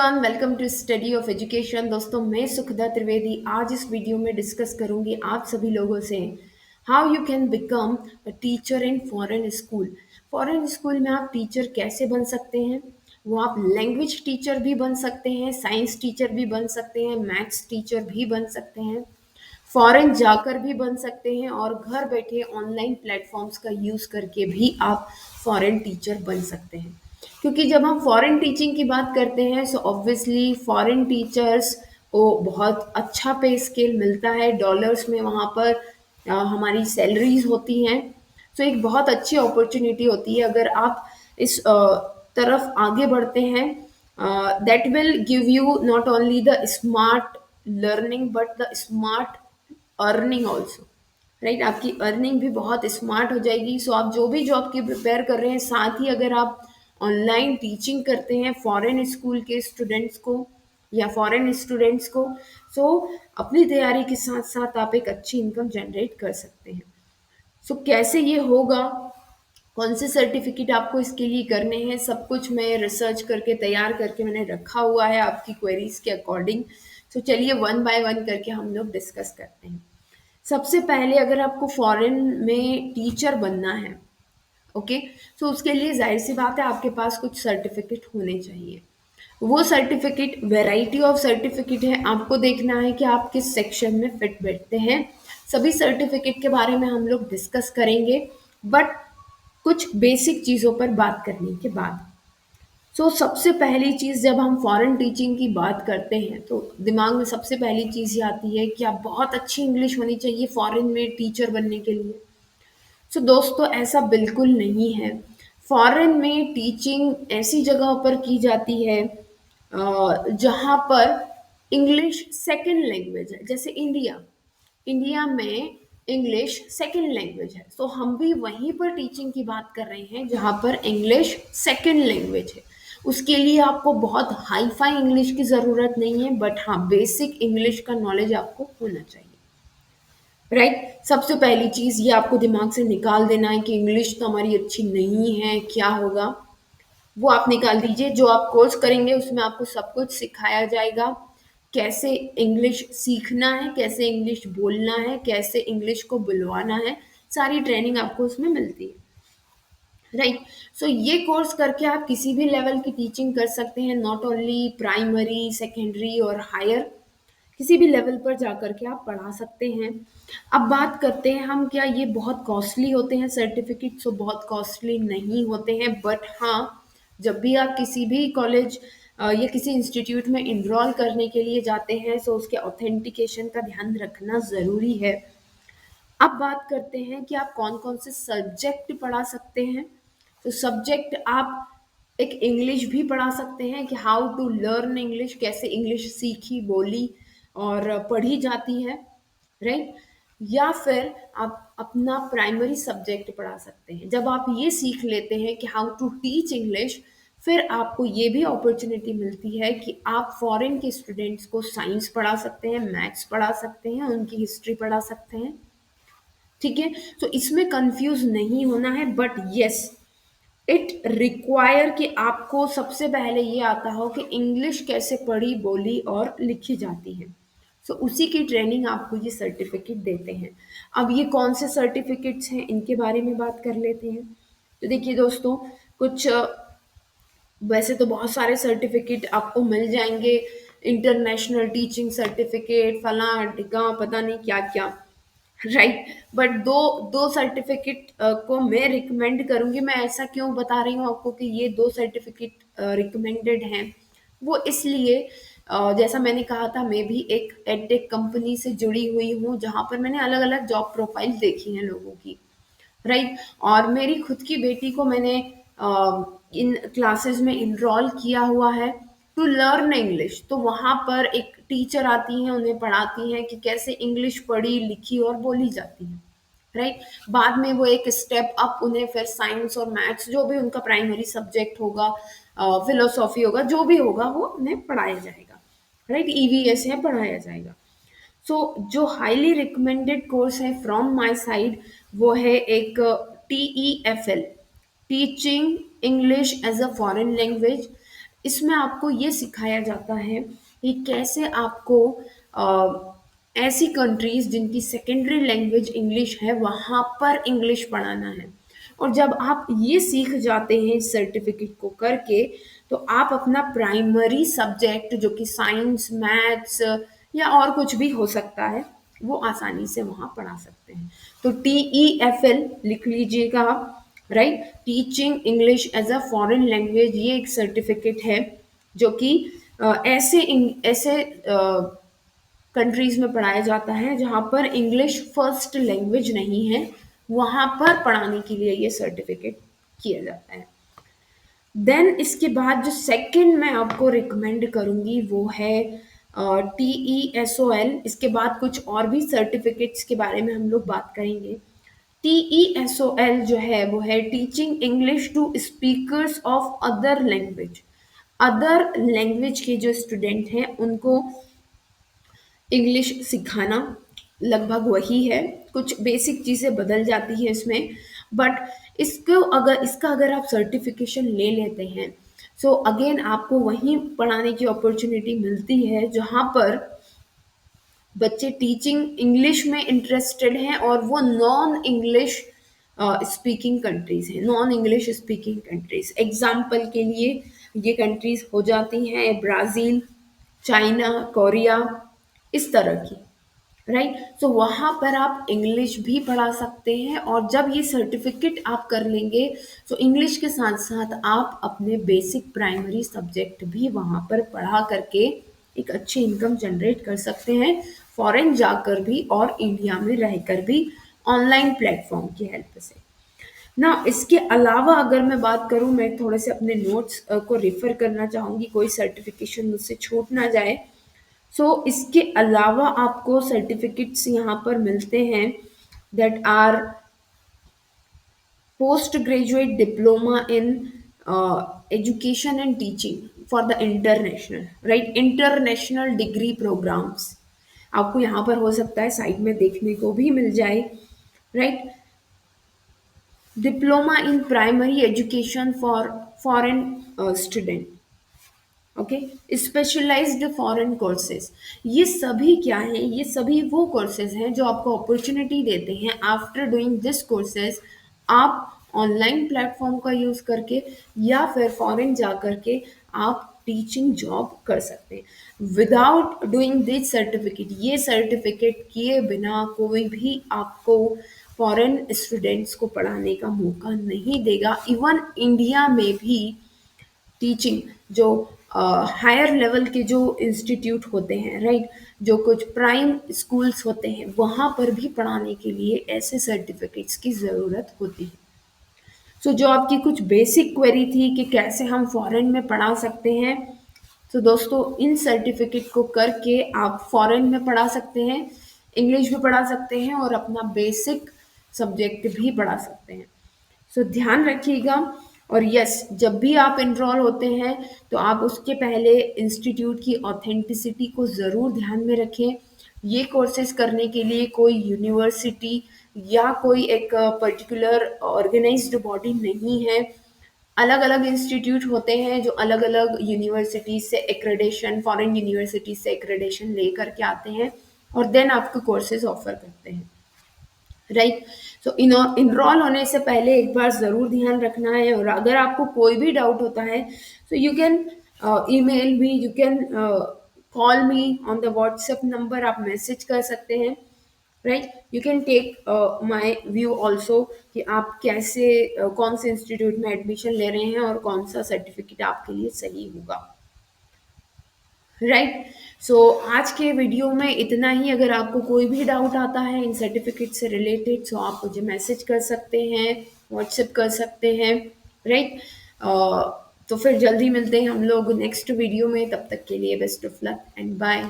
Everyone, welcome to study of education. दोस्तों, मैं सुखदा त्रिवेदी आज इस वीडियो में डिस्कस करूंगी आप सभी लोगों से how you can become a teacher in foreign school. Foreign school में आप टीचर कैसे बन सकते हैं। वो आप लैंग्वेज टीचर भी बन सकते हैं, साइंस टीचर भी बन सकते हैं, मैथ्स टीचर भी बन सकते हैं, फॉरेन जाकर भी बन सकते हैं और घर बैठे ऑनलाइन प्लेटफॉर्म्स का यूज़ करके भी आप फॉरेन टीचर बन सकते हैं। क्योंकि जब हम फॉरेन टीचिंग की बात करते हैं सो ऑब्वियसली फॉरेन टीचर्स को बहुत अच्छा पे स्केल मिलता है, डॉलर्स में वहाँ पर हमारी सैलरीज होती हैं। सो एक बहुत अच्छी अपॉर्चुनिटी होती है अगर आप इस तरफ आगे बढ़ते हैं। That will give you not only the smart learning but the smart earning also, right. आपकी अर्निंग भी बहुत स्मार्ट हो जाएगी। सो आप जो भी जॉब की प्रिपेयर कर रहे हैं, साथ ही अगर आप ऑनलाइन टीचिंग करते हैं फॉरेन स्कूल के स्टूडेंट्स को या फॉरेन स्टूडेंट्स को, सो अपनी तैयारी के साथ साथ आप एक अच्छी इनकम जनरेट कर सकते हैं। सो कैसे ये होगा, कौन से सर्टिफिकेट आपको इसके लिए करने हैं, सब कुछ मैं रिसर्च करके तैयार करके मैंने रखा हुआ है आपकी क्वेरीज के अकॉर्डिंग। सो चलिए वन बाय वन करके हम लोग डिस्कस करते हैं। सबसे पहले अगर आपको फॉरेन में टीचर बनना है, ओके, सो उसके लिए जाहिर सी बात है आपके पास कुछ सर्टिफिकेट होने चाहिए। वो सर्टिफिकेट, वैरायटी ऑफ सर्टिफिकेट है, आपको देखना है कि आप किस सेक्शन में फिट बैठते हैं। सभी सर्टिफिकेट के बारे में हम लोग डिस्कस करेंगे, बट कुछ बेसिक चीज़ों पर बात करने के बाद। सबसे पहली चीज़, जब हम फॉरेन टीचिंग की बात करते हैं तो दिमाग में सबसे पहली चीज़ ये आती है कि आप बहुत अच्छी इंग्लिश होनी चाहिए फॉरेन में टीचर बनने के लिए। दोस्तों, ऐसा बिल्कुल नहीं है। फॉरेन में टीचिंग ऐसी जगह पर की जाती है जहाँ पर इंग्लिश सेकंड लैंग्वेज है। जैसे इंडिया, इंडिया में इंग्लिश सेकंड लैंग्वेज है, तो हम भी वहीं पर टीचिंग की बात कर रहे हैं जहाँ पर इंग्लिश सेकंड लैंग्वेज है। उसके लिए आपको बहुत हाई फाई इंग्लिश की ज़रूरत नहीं है, बट हाँ, बेसिक इंग्लिश का नॉलेज आपको होना चाहिए, राइट। सबसे पहली चीज़ ये आपको दिमाग से निकाल देना है कि इंग्लिश तो हमारी अच्छी नहीं है, क्या होगा। वो आप निकाल दीजिए। जो आप कोर्स करेंगे उसमें आपको सब कुछ सिखाया जाएगा, कैसे इंग्लिश सीखना है, कैसे इंग्लिश बोलना है, कैसे इंग्लिश को बुलवाना है, सारी ट्रेनिंग आपको उसमें मिलती है, राइट। ये कोर्स करके आप किसी भी लेवल की टीचिंग कर सकते हैं, नॉट ओनली प्राइमरी, सेकेंडरी और हायर, किसी भी लेवल पर जाकर के आप पढ़ा सकते हैं। अब बात करते हैं हम, क्या ये बहुत कॉस्टली होते हैं सर्टिफिकेट? बहुत कॉस्टली नहीं होते हैं, बट हाँ, जब भी आप किसी भी कॉलेज या किसी इंस्टीट्यूट में इनरोल करने के लिए जाते हैं सो उसके ऑथेंटिकेशन का ध्यान रखना ज़रूरी है। अब बात करते हैं कि आप कौन कौन से सब्जेक्ट पढ़ा सकते हैं। सब्जेक्ट आप एक इंग्लिश भी पढ़ा सकते हैं कि हाउ टू लर्न इंग्लिश, कैसे इंग्लिश सीखी, बोली और पढ़ी जाती है, राइट। या फिर आप अपना प्राइमरी सब्जेक्ट पढ़ा सकते हैं। जब आप ये सीख लेते हैं कि हाउ टू टीच इंग्लिश, फिर आपको ये भी अपॉर्चुनिटी मिलती है कि आप फॉरेन के स्टूडेंट्स को साइंस पढ़ा सकते हैं, मैथ्स पढ़ा सकते हैं, उनकी हिस्ट्री पढ़ा सकते हैं, ठीक है। इसमें कंफ्यूज नहीं होना है, बट यस, इट रिक्वायर कि आपको सबसे पहले ये आता हो कि इंग्लिश कैसे पढ़ी, बोली और लिखी जाती है। उसी की ट्रेनिंग आपको ये सर्टिफिकेट देते हैं। अब ये कौन से सर्टिफिकेट्स हैं, इनके बारे में बात कर लेते हैं। देखिए दोस्तों, कुछ वैसे तो बहुत सारे सर्टिफिकेट आपको मिल जाएंगे, इंटरनेशनल टीचिंग सर्टिफिकेट, फला ढिका, पता नहीं क्या क्या, राइट। बट दो दो सर्टिफिकेट को मैं रिकमेंड करूंगी। मैं ऐसा क्यों बता रही हूँ आपको कि ये दो सर्टिफिकेट रिकमेंडेड हैं, वो इसलिए जैसा मैंने कहा था, मैं भी एक एडटेक कंपनी से जुड़ी हुई हूँ जहाँ पर मैंने अलग अलग जॉब प्रोफाइल देखी हैं लोगों की, राइट। और मेरी खुद की बेटी को मैंने इन क्लासेस में इनरोल किया हुआ है टू लर्न इंग्लिश। तो वहाँ पर एक टीचर आती हैं, उन्हें पढ़ाती हैं कि कैसे इंग्लिश पढ़ी, लिखी और बोली जाती है, राइट। बाद में वो एक स्टेप अप, उन्हें फिर साइंस और मैथ्स, जो भी उनका प्राइमरी सब्जेक्ट होगा, फिलोसॉफी होगा, जो भी होगा वो उन्हें पढ़ाया जाएगा, राइट। ईवीएस है, पढ़ाया जाएगा। जो हाईली रिकमेंडेड कोर्स है फ्रॉम माय साइड, वो है एक TEFL, teaching English as a foreign language. इसमें आपको ये सिखाया जाता है कि कैसे आपको ऐसी कंट्रीज जिनकी सेकेंडरी लैंग्वेज इंग्लिश है वहाँ पर इंग्लिश पढ़ाना है। और जब आप ये सीख जाते हैं सर्टिफिकेट को करके, तो आप अपना प्राइमरी सब्जेक्ट जो कि साइंस, मैथ्स या और कुछ भी हो सकता है, वो आसानी से वहाँ पढ़ा सकते हैं। तो TEFL लिख लीजिएगा, right, teaching English as a foreign language. ये एक सर्टिफिकेट है जो कि ऐसे कंट्रीज में पढ़ाया जाता है जहाँ पर इंग्लिश फर्स्ट लैंग्वेज नहीं है, वहाँ पर पढ़ाने के लिए ये सर्टिफिकेट किया जाता है। देन इसके बाद जो सेकंड मैं आपको रिकमेंड करूँगी वो है TESOL। इसके बाद कुछ और भी सर्टिफिकेट्स के बारे में हम लोग बात करेंगे। TESOL जो है वो है teaching English to speakers of other language. Other language के जो स्टूडेंट हैं उनको इंग्लिश सिखाना लगभग वही है, कुछ बेसिक चीज़ें बदल जाती है इसमें। बट इसका अगर आप सर्टिफिकेशन ले लेते हैं, सो अगेन आपको वहीं पढ़ाने की अपॉर्चुनिटी मिलती है जहाँ पर बच्चे टीचिंग इंग्लिश में इंटरेस्टेड हैं और वो नॉन इंग्लिश स्पीकिंग कंट्रीज हैं, non English speaking countries. Example के लिए ये कंट्रीज हो जाती हैं ब्राज़ील, चाइना, कोरिया, इस तरह की, राइट। तो वहाँ पर आप इंग्लिश भी पढ़ा सकते हैं, और जब ये सर्टिफिकेट आप कर लेंगे तो इंग्लिश के साथ साथ आप अपने बेसिक प्राइमरी सब्जेक्ट भी वहाँ पर पढ़ा करके एक अच्छी इनकम जनरेट कर सकते हैं, फॉरेन जाकर भी और इंडिया में रहकर भी, ऑनलाइन प्लेटफॉर्म की हेल्प से ना। इसके अलावा अगर मैं बात करूं, मैं थोड़े से अपने नोट्स को रेफर करना चाहूँगी, कोई सर्टिफिकेशन मुझसे छूट ना जाए। इसके अलावा आपको सर्टिफिकेट्स यहाँ पर मिलते हैं that are post graduate diploma in education and teaching for the international, right, international degree programmes. आपको यहाँ पर हो सकता है साइड में देखने को भी मिल जाए, right. Diploma in primary education for foreign student, okay, specialised foreign courses. ये सभी क्या हैं? ये सभी वो कोर्सेज हैं जो आपको अपॉर्चुनिटी देते हैं आफ्टर डूइंग दिस कोर्सेज आप ऑनलाइन प्लेटफॉर्म का यूज़ करके या फिर फॉरेन जा करके आप टीचिंग जॉब कर सकते हैं विदाउट डूइंग दिस सर्टिफिकेट। ये सर्टिफिकेट किए बिना कोई भी आपको फॉरेन स्टूडेंट्स को पढ़ाने का मौका नहीं देगा। इवन इंडिया में भी टीचिंग जो हायर लेवल के जो इंस्टीट्यूट होते हैं, राइट, जो कुछ प्राइम स्कूल्स होते हैं, वहाँ पर भी पढ़ाने के लिए ऐसे सर्टिफिकेट्स की ज़रूरत होती है। जो आपकी कुछ बेसिक क्वेरी थी कि कैसे हम फॉरेन में पढ़ा सकते हैं, तो दोस्तों इन सर्टिफिकेट को करके आप फॉरेन में पढ़ा सकते हैं, इंग्लिश भी पढ़ा सकते हैं और अपना बेसिक सब्जेक्ट भी पढ़ा सकते हैं। ध्यान रखिएगा। और यस, जब भी आप इनरोल होते हैं तो आप उसके पहले इंस्टीट्यूट की ऑथेंटिसिटी को ज़रूर ध्यान में रखें। ये कोर्सेज करने के लिए कोई यूनिवर्सिटी या कोई एक पर्टिकुलर ऑर्गेनाइज्ड बॉडी नहीं है। अलग अलग इंस्टीट्यूट होते हैं जो अलग अलग यूनिवर्सिटी से एक्रेडिशन, फॉरेन यूनिवर्सिटी से एक्रेडिशन ले करके आते हैं और देन आपको कोर्सेज ऑफर करते हैं, राइट। इनरोल होने से पहले एक बार ज़रूर ध्यान रखना है। और अगर आपको कोई भी डाउट होता है तो you can email me, you can call me on the WhatsApp number, आप मैसेज कर सकते हैं, right. You can take my view also कि आप कैसे कौन से इंस्टीट्यूट में एडमिशन ले रहे हैं और कौन सा सर्टिफिकेट आपके लिए सही होगा, राइट। आज के वीडियो में इतना ही। अगर आपको कोई भी डाउट आता है इन सर्टिफिकेट से रिलेटेड, आप मुझे मैसेज कर सकते हैं, व्हाट्सएप कर सकते हैं, राइट। तो फिर जल्दी मिलते हैं हम लोग नेक्स्ट वीडियो में। तब तक के लिए best of luck and bye.